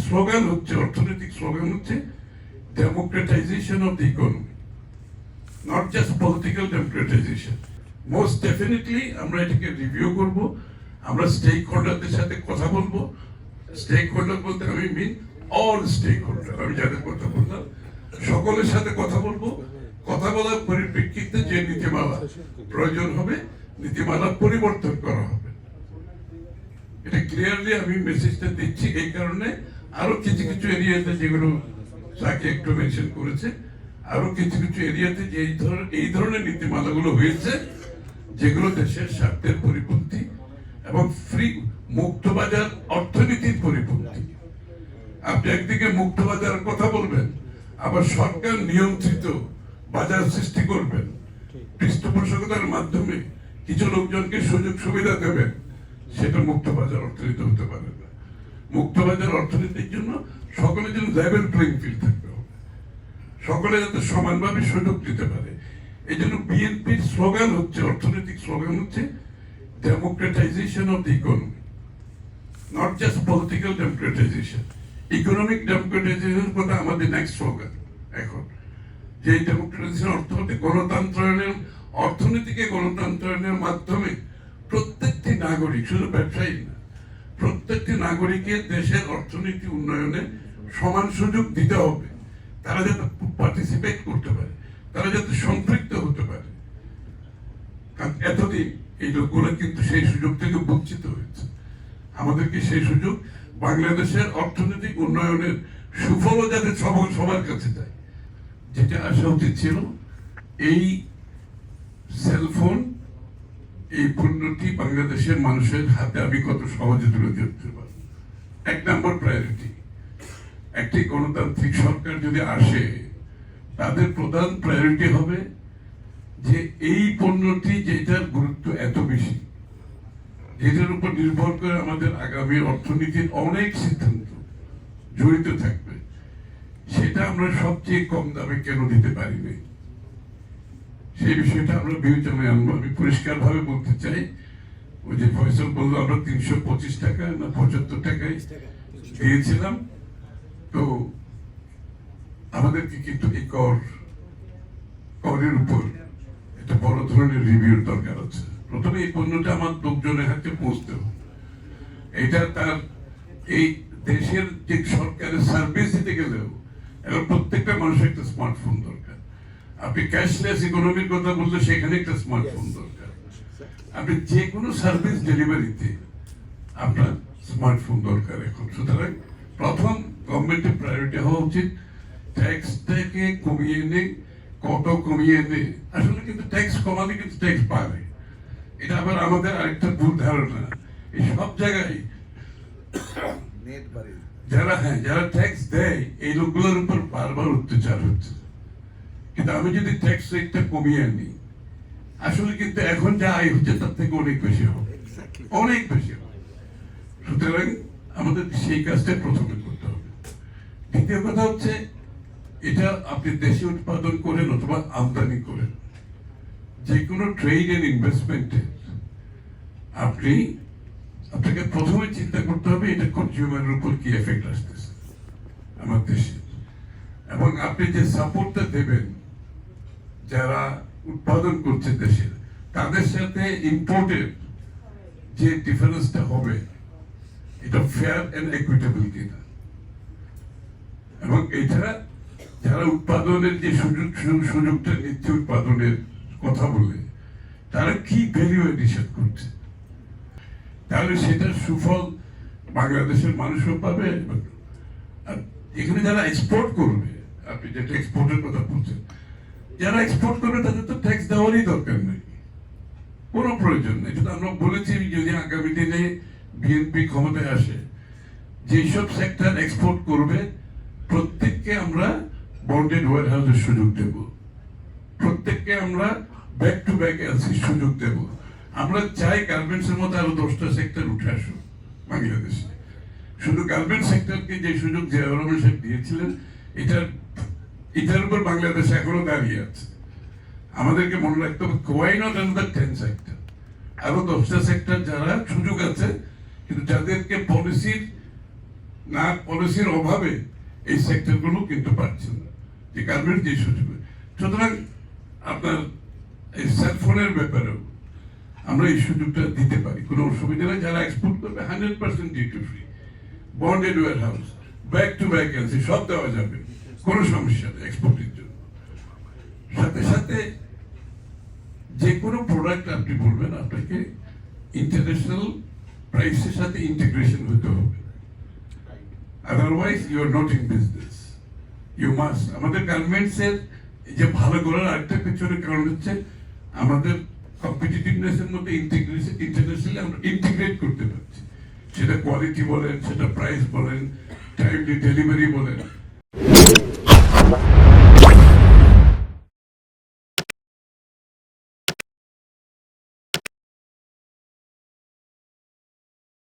Slogan হচ্ছে, অর্থনৈতিক slogan হচ্ছে democratisation of the economy, not just political democratisation. Most definitely আমরা এটাকে রিভিউ করব, আমরা স্টেক হোল্ডারদের সাথে কথা বলবো। স্টেক হোল্ডার বলতে আমি মিন অল স্টেক হোল্ডার, আমি যাদের কথা বললাম সকলের সাথে কথা বলবো। কথা বলার পরিপ্রেক্ষিতে যে নীতিমালা প্রয়োজন হবে, নীতিমালা পরিবর্তন করা হবে। এটা ক্লিয়ারলি আমি মেসেজটা দিচ্ছি। এই কারণে আরো কিছু কিছু এরিয়াতে, যেগুলো তাকে একটু মেনশন করেছে, আরো কিছু কিছু এরিয়াতে যে এই ধরনের নীতিমালাগুলো হয়েছে যেগুলো দেশের স্বার্থের পরিপন্থী এবং ফ্রি মুক্ত বাজার অর্থনীতির পরিপন্থী। আপনি একদিকে মুক্ত বাজারের কথা বলবেন, আবার সরকার নিয়ন্ত্রিত বাজার সৃষ্টি করবেন, পৃষ্ঠপোষকতার মাধ্যমে কিছু লোকজনকে সুযোগ সুবিধা দেবেন, সেটা মুক্ত বাজার অর্থনীতি হতে পারে না। মুক্ত বাজার অর্থনীতির জন্য সকলের জন্য লেভেল প্লেইং ফিল্ড থাকতে হবে, সকলে যাতে সমানভাবে সুযোগ দিতে পারে। এই জন্য বিএনপির স্লোগান হচ্ছে, অর্থনৈতিক স্লোগান হচ্ছে democratisation of the economy, not just political democratisation. Economic democratisation কথা আমাদের নেক্সট স্লোগান এখন। যে ডেমোক্রেটাইজেশন অর্থনৈতিক গণতন্ত্রায়নের, অর্থনীতিকে গণতন্ত্রায়নের মাধ্যমে প্রত্যেকটি নাগরিক, শুধু ব্যবসায়ী না, প্রত্যেকটি নাগরিকের দেশের অর্থনীতি উন্নয়নে সমান সুযোগ দিতে হবে। তারা যাতে পার্টিসিপেট করতে পারে, তারা যাতে সম্পৃক্ত হতে পারে। কারণ এতদিন এই লোকগুলো কিন্তু সেই সুযোগ থেকে বঞ্চিত হয়েছে। আমাদেরকে সেই সুযোগ, বাংলাদেশের অর্থনৈতিক উন্নয়নের সুফলও যাতে সবার কাছে যায়। যেটা আসা উচিত ছিল, এই সেলফোন, এই পণ্যটি বাংলাদেশের মানুষের হাতে আমি কত সহজে তুলে দিতে পারব। এক নম্বর প্রায়োরিটি। একটি গণতান্ত্রিক সরকার যদি আসে, তাদের প্রধান প্রায়োরিটি হবে যে এই পণ্যটি, যেটার গুরুত্ব এত বেশি, যেটার উপর নির্ভর করে আমাদের আগামী অর্থনীতির অনেক সিদ্ধান্ত জড়িত থাকবে, সেটা আমরা সবচেয়ে কম দামে কেন দিতে পারিনি, সেই বিষয়টা আমরা বিবেচনায় আনবো। আমি পরিষ্কার ভাবে বলতে চাই, ওই যে ফয়সাল বললো আমরা 325 টাকা না 75 টাকায় দিয়েছিলাম, তো আমাদেরকে কিন্তু এই করের উপর একটা বড় ধরনের রিভিউর দরকার আছে। প্রথমে এই পণ্যটা আমার লোকজনের হাতে পৌঁছতে হবে। এটা তার এই দেশের যে সরকারের সার্ভিস দিতে গেলেও এখন প্রত্যেকটা মানুষের একটা স্মার্টফোন দরকার। আপনি ক্যাশলেস ইকোনমির কথা বললে সেখানে একটা স্মার্টফোন দরকার। আপনি যে কোনো সার্ভিস ডেলিভারিতে আপনার স্মার্টফোন দরকার এখন। সুতরাং প্রথম গভর্নমেন্টের প্রায়োরিটি হওয়া উচিত ট্যাক্সটাকে কমিয়ে এনে, কত কমিয়ে এনে। আসলে কিন্তু ট্যাক্স কমালে কিন্তু ট্যাক্স বাড়ে, এটা আবার আমাদের আরেকটা ভুল ধারণা। এই সব জায়গায় যারা ট্যাক্স দেয়, এই লোকগুলোর উপর বারবার অত্যাচার হচ্ছে। কিন্তু আমি যদি ট্যাক্স রেটটা কমিয়ে আনি, আসলে কিন্তু এখন যা আয় হচ্ছে তার থেকে অনেক বেশি হবে, অনেক বেশি হবে। সুতরাং আমাদের সেই কাজটা প্রথমে করতে হবে। দ্বিতীয় কথা হচ্ছে, এটা আপনি দেশে উৎপাদন করেন অথবা আমদানি করেন, যে কোনো ট্রেড এন্ড ইনভেস্টমেন্টে আপনাকে প্রথমে চিন্তা করতে হবে এটা কনজিউমারের উপর কি এফেক্ট আসতেছে আমার দেশে, এবং আপনি যে সাপোর্টটা দেবেন যারা উৎপাদন করছে দেশের, তাদের সাথে ইম্পোর্টের যে ডিফারেন্সটা হবে এটা ফেয়ার এন্ড ইকুইটেবল কিনা, এবং এটা যারা উৎপাদনের যে সুযোগটা নিচ্ছে, উৎপাদনের কথা বলে তারা কি ভ্যালু এডিশন করছে, তাহলে সেটার সুফল বাংলাদেশের মানুষও পাবে। আর এখানে যারা এক্সপোর্ট করবে, আপনি যেটা এক্সপোর্টের কথা বলছেন, যারা এক্সপোর্ট করবে তাদের তো ট্যাক্স দেওয়ারই দরকার নেই, কোনো প্রয়োজন নেই। কিন্তু আমরা বলেছি যদি আগামী দিনে বিএনপি ক্ষমতায় আসে, যেসব সেক্টর এক্সপোর্ট করবে প্রত্যেককে আমরা বন্ডেড ওয়ার হাউসের সুযোগ দেব, প্রত্যেককে আমরা ব্যাক টু ব্যাক এলসির সুযোগ দেব। আমরা চাই গার্মেন্টস এর মধ্যে আরো 10টা সেক্টর উঠে আসুক বাংলাদেশে। শুধু গার্মেন্টস সেক্টরকে যে সুযোগ জিয়া রহমান সাহেব দিয়েছিলেন, এটার উপর বাংলাদেশ এখনো দাঁড়িয়ে আছে। আমাদেরকে মনে রাখতে হবে, why not another 10 সেক্টর, আরো 10টা সেক্টর যারা সুযোগ আছে, কিন্তু যাদেরকে পলিসির না পলিসির অভাবে এই সেক্টরগুলো কিন্তু পাচ্ছে না যে গার্মেন্ট যে সুযোগ। সুতরাং আপনার এই সেলফোনের ব্যাপারেও আমরা এই সুযোগটা দিতে পারি, কোনো অসুবিধা নেই। যারা এক্সপোর্ট করবে 100% duty free, bonded warehouse, back to back LC সব দেওয়া যাবে, কোনো সমস্যা নেই এক্সপোর্টের জন্য। সাথে সাথে যে কোনো প্রোডাক্ট আপনি বলবেন আপনাকে ইন্টারন্যাশনাল প্রাইসের সাথে ইন্টিগ্রেশন হতে হবে, otherwise you are not in business. You must. আমাদের গার্মেন্টসের যে ভালো করার আরেকটা পেছনের কারণ হচ্ছে আমাদের কম্পিটিটিভনেসের মধ্যে ইন্টারন্যাশনালি আমরা ইন্টিগ্রেট করতে পারছি, সেটা কোয়ালিটি বলেন, সেটা প্রাইস বলেন, টাইমলি ডেলিভারি বলেন।